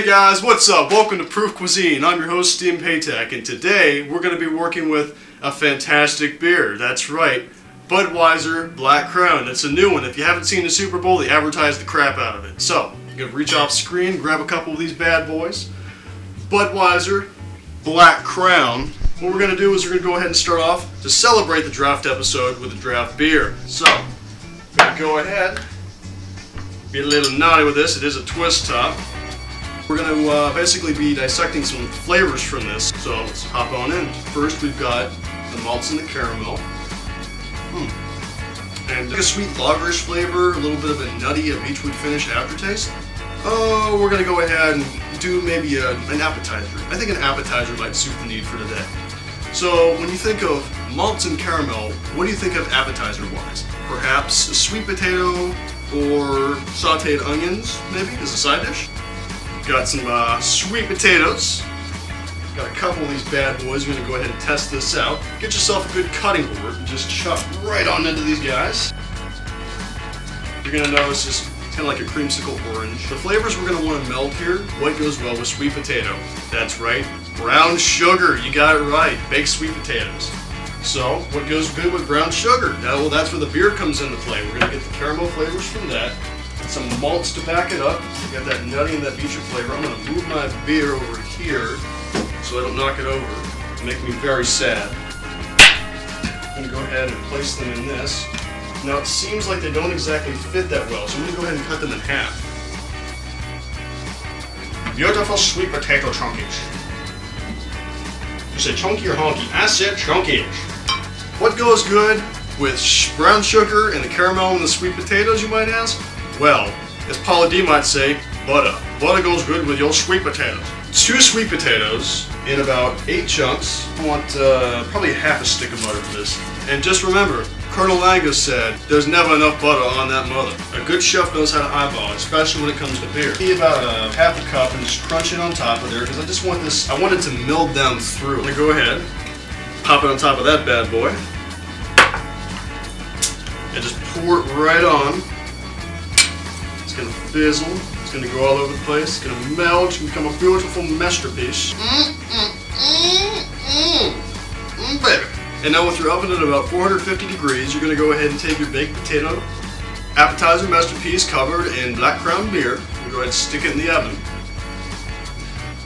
Hey guys, what's up? Welcome to Proofed Cuisine. I'm your host, Steve Paytek, and today we're going to be working with a fantastic beer. That's right, Budweiser Black Crown. It's a new one. If you haven't seen the Super Bowl, they advertised the crap out of it. So, you're going to reach off screen, grab a couple of these bad boys. Budweiser Black Crown. What we're going to do is we're going to go ahead and start off to celebrate the draft episode with a draft beer. So, we're going to go ahead, be a little naughty with this. It is a twist top. We're going to basically be dissecting some flavors from this, so let's hop on in. First, we've got the malts and the caramel. And a sweet lagerish flavor, a little bit of a nutty beechwood finish aftertaste. Oh, we're going to go ahead and do maybe an appetizer. I think an appetizer might suit the need for today. So, when you think of malts and caramel, what do you think of appetizer-wise? Perhaps a sweet potato or sauteed onions, maybe, as a side dish? Got some sweet potatoes. Got a couple of these bad boys. We're going to go ahead and test this out. Get yourself a good cutting board and just chop right on into these guys. You're going to notice just kind of like a creamsicle orange. The flavors we're going to want to meld here. What goes well with sweet potato? That's right, brown sugar. You got it right. Baked sweet potatoes. So, what goes good with brown sugar? Well, that's where the beer comes into play. We're going to get the caramel flavors from that. Some malts to back it up. You got that nutty and that beechwood flavor. I'm going to move my beer over here so I don't knock it over. It'll make me very sad. I'm going to go ahead and place them in this. Now it seems like they don't exactly fit that well, so I'm going to go ahead and cut them in half. Beautiful sweet potato chunkies. You say chunky or honky? I said chunky. What goes good with brown sugar and the caramel and the sweet potatoes, you might ask? Well, as Paula D might say, butter. Butter goes good with your sweet potatoes. 2 sweet potatoes in about 8 chunks. I want probably half a stick of butter for this. And just remember, Colonel Angus said, there's never enough butter on that mother. A good chef knows how to eyeball, especially when it comes to beer. Be about a half a cup and just crunch it on top of there, because I just want this, I want it to meld down through. I'm gonna go ahead, pop it on top of that bad boy, and just pour it right on. It's going to fizzle, it's going to go all over the place, it's going to melt, it's going to become a beautiful masterpiece. Baby. And now with your oven at about 450 degrees, you're going to go ahead and take your baked potato appetizer masterpiece covered in Black Crown beer, and go ahead and stick it in the oven.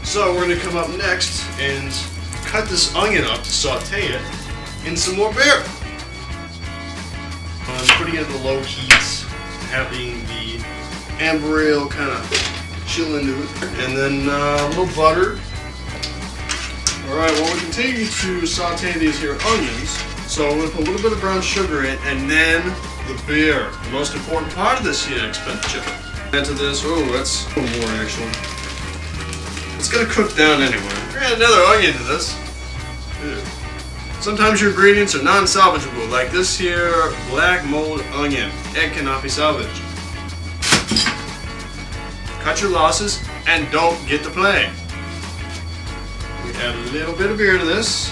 So we're going to come up next and cut this onion up to saute it in some more beer. I'm putting it at the low heat, having the amber ale kind of chill into it, and then a little butter. Alright, well, we continue to saute these here onions, so we're going to put a little bit of brown sugar in, and then the beer, the most important part of this here expenditure. Add to this, oh, that's a little more actually. It's going to cook down anyway. We're going to add another onion to this. Ew. Sometimes your ingredients are non-salvageable, like this here black mold onion. It cannot be salvaged. Cut your losses and don't get the play. We add a little bit of beer to this.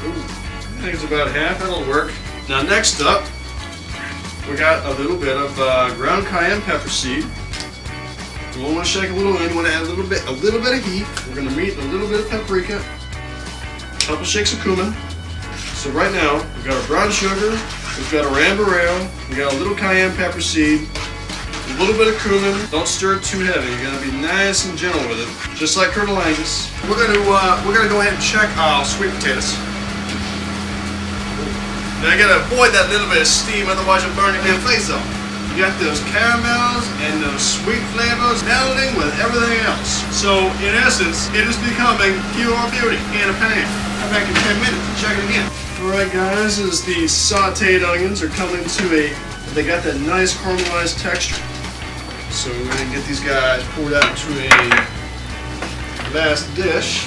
Ooh, I think it's about half, that'll work. Now next up, we got a little bit of ground cayenne pepper seed. You want to shake a little in, you want to add a little bit of heat. We're going to meet a little bit of paprika, a couple shakes of cumin. So right now, we've got our brown sugar, we've got our amber ale, we got a little cayenne pepper seed, a little bit of cumin. Don't stir it too heavy. You're gonna be nice and gentle with it, just like Colonel Angus. We're gonna go ahead and check our sweet potatoes. Now you gotta avoid that little bit of steam, otherwise you'll burn your damn face off. You got those caramels and those sweet flavors melding with everything else. So in essence, it is becoming pure beauty in a pan. Come back in 10 minutes and check it again. Alright guys, as the sauteed onions are coming to they got that nice caramelized texture. So we're going to get these guys poured out into a glass dish.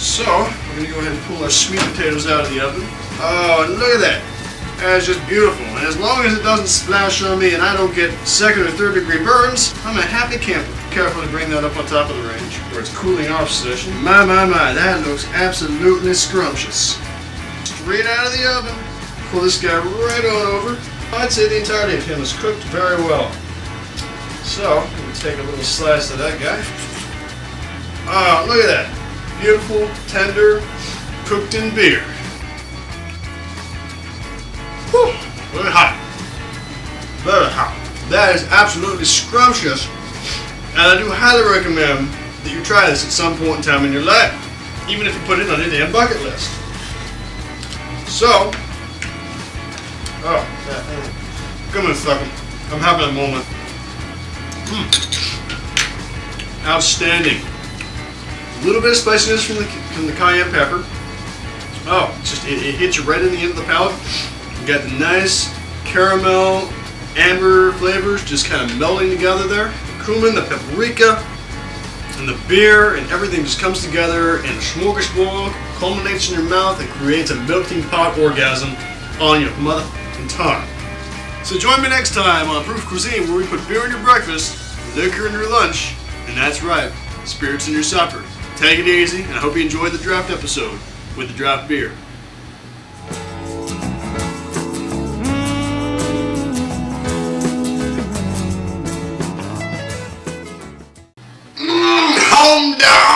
So we're going to go ahead and pull our sweet potatoes out of the oven. Oh, and look at that. That's just beautiful. And as long as it doesn't splash on me and I don't get 2nd or 3rd degree burns, I'm a happy camper. Carefully bring that up on top of the range where it's cooling off session. My, that looks absolutely scrumptious. Straight out of the oven. Pull this guy right on over. I'd say the entirety of him is cooked very well. So, I'm going to take a little slice of that guy. Ah, look at that. Beautiful, tender, cooked in beer. Whew, very hot. Very hot. That is absolutely scrumptious. And I do highly recommend that you try this at some point in time in your life. Even if you put it on your damn bucket list. So, come on, fucking. I'm having a moment. Outstanding. A little bit of spiciness from the cayenne pepper. Oh, it hits you right in the end of the palate. You got the nice caramel, amber flavors just kind of melding together there. The cumin, the paprika, and the beer, and everything just comes together, and the smorgasbord culminates in your mouth and creates a melting pot orgasm on your motherfucking tongue. So join me next time on Proofed Cuisine, where we put beer in your breakfast, liquor in your lunch, and that's right, spirits in your supper. Take it easy, and I hope you enjoyed the draft episode with the draft beer. Calm down!